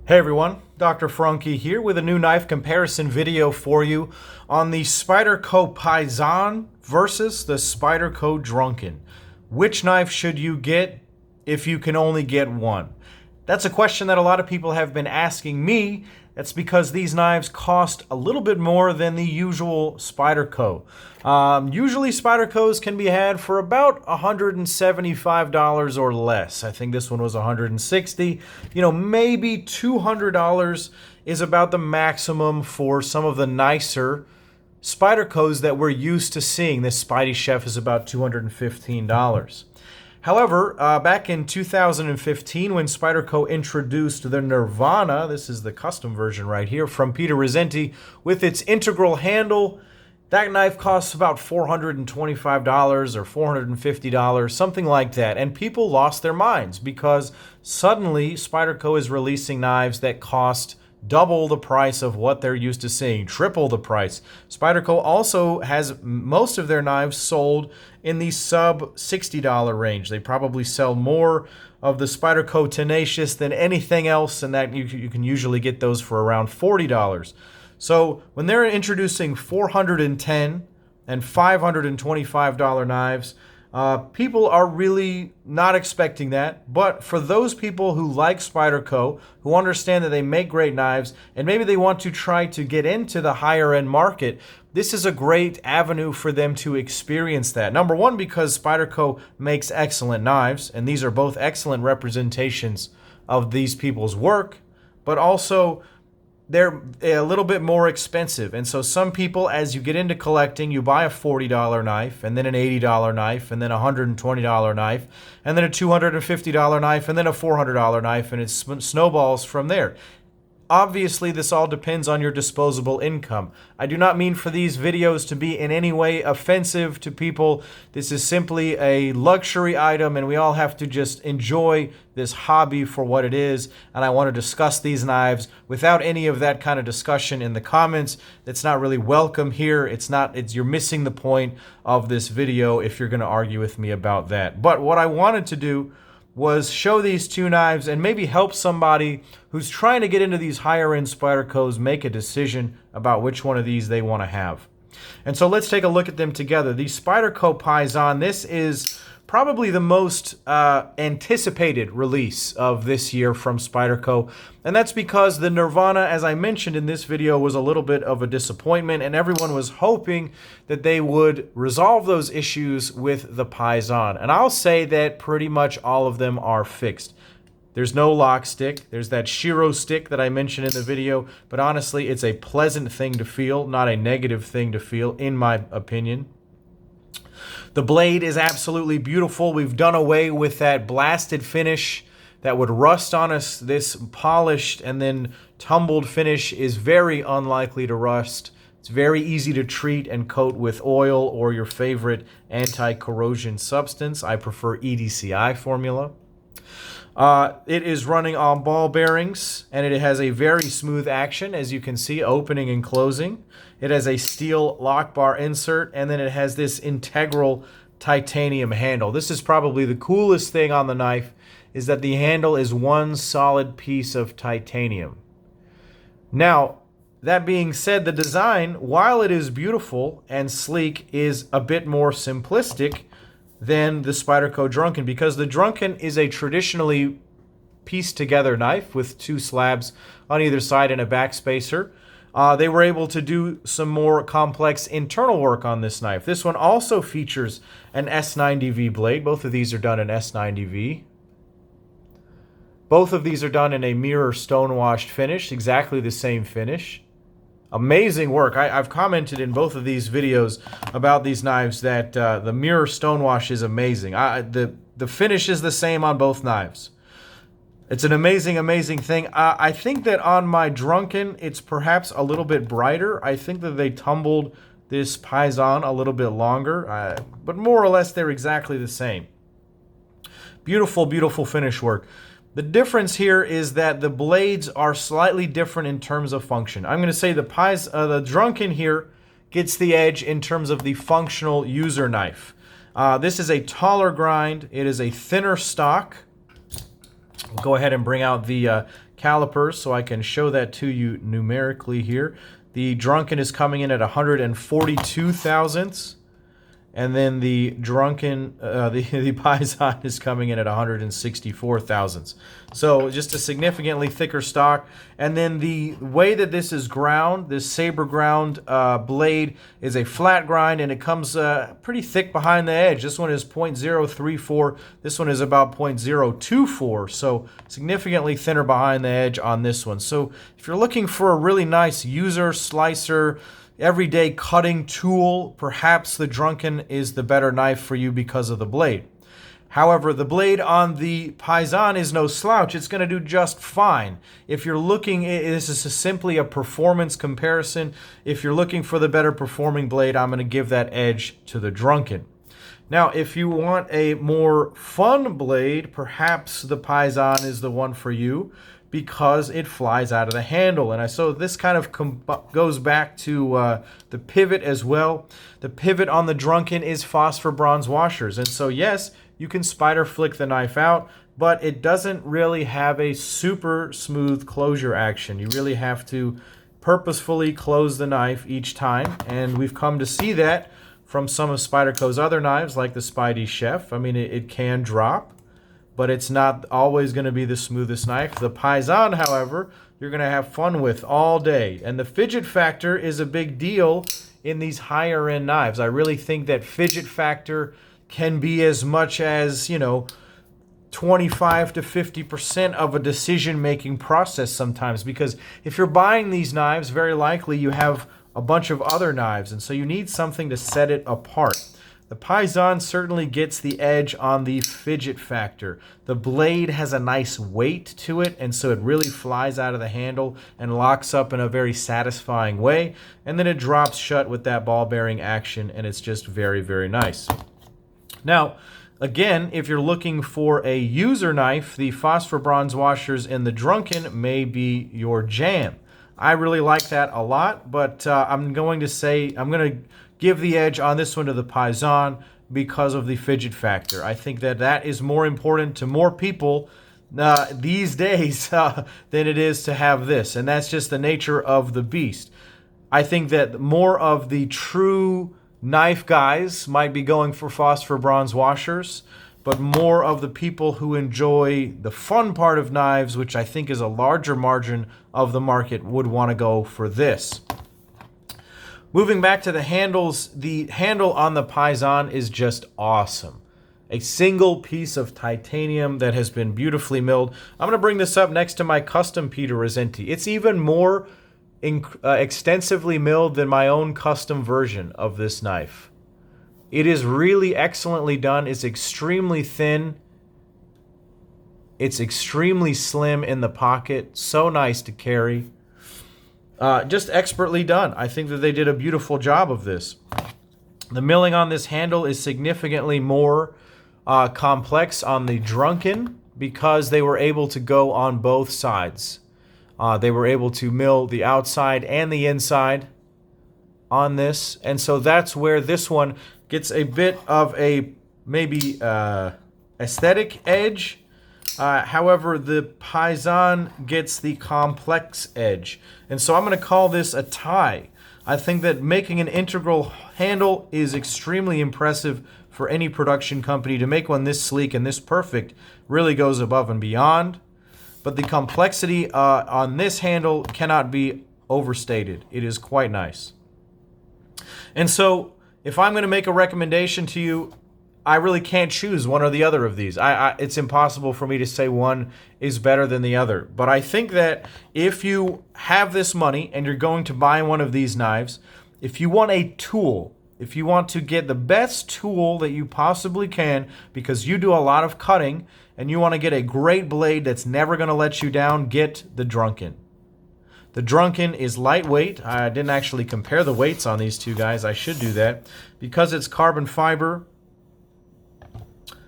Hey everyone, Dr. Frunkey here with a new knife comparison video for you on the Spyderco Paysan versus the Spyderco Drunken. Which knife should you get if you can only get one? That's a question that a lot of people have been asking me. That's because these knives cost a little bit more than the usual Spyderco. Usually Spydercos can be had for about $175 or less. I think this one was $160. Maybe $200 is about the maximum for some of the nicer Spydercos that we're used to seeing. This Spidey Chef is about $215. However, back in 2015, when Spyderco introduced the Nirvana, this is the custom version right here from Peter Rizzenti, with its integral handle, that knife costs about $425 or $450, something like that. And people lost their minds because suddenly Spyderco is releasing knives that cost double the price of what they're used to seeing, triple the price. Spyderco also has most of their knives sold in the sub $60 range. They probably sell more of the Spyderco Tenacious than anything else, and that you can usually get those for around $40. So when they're introducing $410 and $525 knives, people are really not expecting that. But for those people who like Spyderco, who understand that they make great knives, and maybe they want to try to get into the higher end market, this is a great avenue for them to experience that. Number one, because Spyderco makes excellent knives, and these are both excellent representations of these people's work, but also they're a little bit more expensive. And so some people, as you get into collecting, you buy a $40 knife, and then an $80 knife, and then a $120 knife, and then a $250 knife, and then a $400 knife, and it snowballs from there. Obviously, this all depends on your disposable income. I do not mean for these videos to be in any way offensive to people. This is simply a luxury item, and we all have to just enjoy this hobby for what it is. And I want to discuss these knives without any of that kind of discussion in the comments. That's not really welcome here. You're missing the point of this video if you're going to argue with me about that. But what I wanted to do was show these two knives and maybe help somebody who's trying to get into these higher end Spydercos make a decision about which one of these they want to have. And so let's take a look at them together. The Spyderco Paysan, this is probably the most anticipated release of this year from Spyderco, and that's because the Nirvana, as I mentioned in this video, was a little bit of a disappointment, and everyone was hoping that they would resolve those issues with the Paysan. And I'll say that pretty much all of them are fixed. There's no lock stick. There's that Shiro stick that I mentioned in the video, but honestly, it's a pleasant thing to feel, not a negative thing to feel, in my opinion. The blade is absolutely beautiful. We've done away with that blasted finish that would rust on us. This polished and then tumbled finish is very unlikely to rust. It's very easy to treat and coat with oil or your favorite anti-corrosion substance. I prefer EDCI formula. It is running on ball bearings, and it has a very smooth action, as you can see, opening and closing. It has a steel lock bar insert, and then it has this integral titanium handle. This is probably the coolest thing on the knife, is that the handle is one solid piece of titanium. Now, that being said, the design, while it is beautiful and sleek, is a bit more simplistic than the Spyderco Drunken, because the Drunken is a traditionally pieced together knife with two slabs on either side and a backspacer. They were able to do some more complex internal work on this knife. This one also features an S90V blade. Both of these are done in S90V. Both of these are done in a mirror stonewashed finish, exactly the same finish. Amazing work. I've commented in both of these videos about these knives that the mirror stonewash is amazing. The finish is the same on both knives. It's an amazing, amazing thing. I think that on my Drunken, it's perhaps a little bit brighter. I think that they tumbled this Paysan a little bit longer, but more or less they're exactly the same. Beautiful, beautiful finish work. The difference here is that the blades are slightly different in terms of function. I'm going to say the Drunken here gets the edge in terms of the functional user knife. This is a taller grind. It is a thinner stock. Go ahead and bring out the calipers so I can show that to you numerically here. The Drunken is coming in at 142 thousandths. And then the Drunken, the Paysan is coming in at 164 thousandths. So just a significantly thicker stock. And then the way that this is ground, this saber ground blade is a flat grind, and it comes pretty thick behind the edge. This one is 0.034. This one is about 0.024. So significantly thinner behind the edge on this one. So if you're looking for a really nice user slicer, everyday cutting tool, perhaps the Drunken is the better knife for you because of the blade. However, the blade on the Paysan is no slouch. It's going to do just fine. If you're looking, this is simply a performance comparison. If you're looking for the better performing blade, I'm going to give that edge to the Drunken. Now, if you want a more fun blade, perhaps the Paysan is the one for you, because it flies out of the handle. And so this kind of goes back to the pivot as well. The pivot on the Drunken is phosphor bronze washers. And so yes, you can spider flick the knife out, but it doesn't really have a super smooth closure action. You really have to purposefully close the knife each time. And we've come to see that from some of Spyderco's other knives, like the Spidey Chef. I mean, it can drop, but it's not always going to be the smoothest knife. The Paysan, however, you're going to have fun with all day. And the fidget factor is a big deal in these higher end knives. I really think that fidget factor can be as much as, 25 to 50% of a decision-making process sometimes. Because if you're buying these knives, very likely you have a bunch of other knives, and so you need something to set it apart. The Paysan certainly gets the edge on the fidget factor. The blade has a nice weight to it, and so it really flies out of the handle and locks up in a very satisfying way. And then it drops shut with that ball bearing action, and it's just very, very nice. Now, again, if you're looking for a user knife, the phosphor bronze washers in the Drunken may be your jam. I really like that a lot, but I'm going to give the edge on this one to the Paysan because of the fidget factor. I think that is more important to more people these days than it is to have this, and that's just the nature of the beast. I think that more of the true knife guys might be going for phosphor bronze washers, but more of the people who enjoy the fun part of knives, which I think is a larger margin of the market, would want to go for this. Moving back to the handles, the handle on the Paysan is just awesome. A single piece of titanium that has been beautifully milled. I'm going to bring this up next to my custom Peter Rosenti. It's even more extensively milled than my own custom version of this knife. It is really excellently done. It's extremely thin. It's extremely slim in the pocket. So nice to carry. Just expertly done. I think that they did a beautiful job of this. The milling on this handle is significantly more complex on the Drunken because they were able to go on both sides. They were able to mill the outside and the inside on this, and so that's where this one gets a bit of a maybe aesthetic edge. However, the Paysan gets the complex edge. And so I'm going to call this a tie. I think that making an integral handle is extremely impressive for any production company. To make one this sleek and this perfect really goes above and beyond. But the complexity on this handle cannot be overstated. It is quite nice. And so if I'm going to make a recommendation to you, I really can't choose one or the other of these. It's impossible for me to say one is better than the other. But I think that if you have this money and you're going to buy one of these knives, if you want a tool, if you want to get the best tool that you possibly can because you do a lot of cutting and you want to get a great blade that's never going to let you down, get the Drunken. The Drunken is lightweight. I didn't actually compare the weights on these two guys. I should do that. Because it's carbon fiber,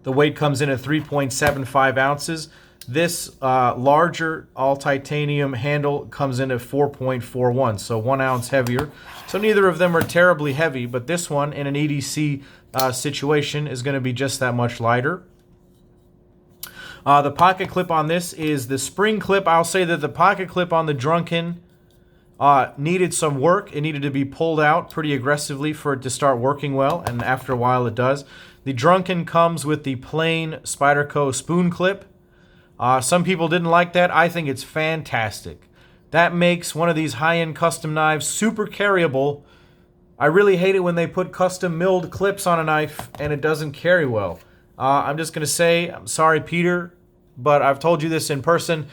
the weight comes in at 3.75 ounces. This larger all-titanium handle comes in at 4.41, so 1 ounce heavier. So neither of them are terribly heavy, but this one in an EDC situation is going to be just that much lighter. The pocket clip on this is the spring clip. I'll say that the pocket clip on the Drunken needed some work. It needed to be pulled out pretty aggressively for it to start working well, and after a while it does. The Drunken comes with the plain Spyderco spoon clip. Some people didn't like that. I think it's fantastic. That makes one of these high-end custom knives super carryable. I really hate it when they put custom milled clips on a knife and it doesn't carry well. I'm just going to say, I'm sorry, Peter, but I've told you this in person.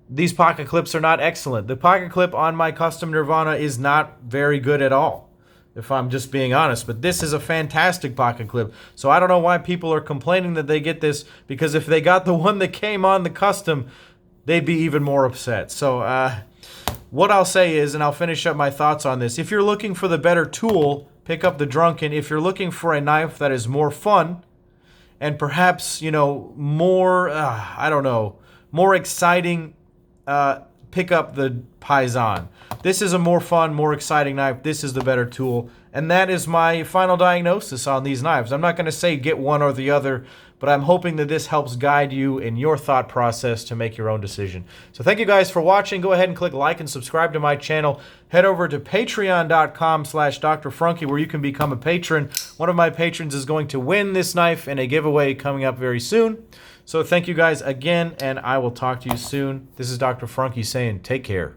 These pocket clips are not excellent. The pocket clip on my custom Nirvana is not very good at all, if I'm just being honest. But this is a fantastic pocket clip. So I don't know why people are complaining that they get this, because if they got the one that came on the custom, they'd be even more upset. So what I'll say is, and I'll finish up my thoughts on this, if you're looking for the better tool, pick up the Drunken. If you're looking for a knife that is more fun and perhaps, you know, more, I don't know, more exciting, pick up the Paysan. This is a more fun, more exciting knife. This is the better tool. And that is my final diagnosis on these knives. I'm not going to say get one or the other, but I'm hoping that this helps guide you in your thought process to make your own decision. So thank you guys for watching. Go ahead and click like and subscribe to my channel. Head over to patreon.com/drfrunkey where you can become a patron. One of my patrons is going to win this knife in a giveaway coming up very soon. So thank you guys again, and I will talk to you soon. This is Dr. Frunkey saying take care.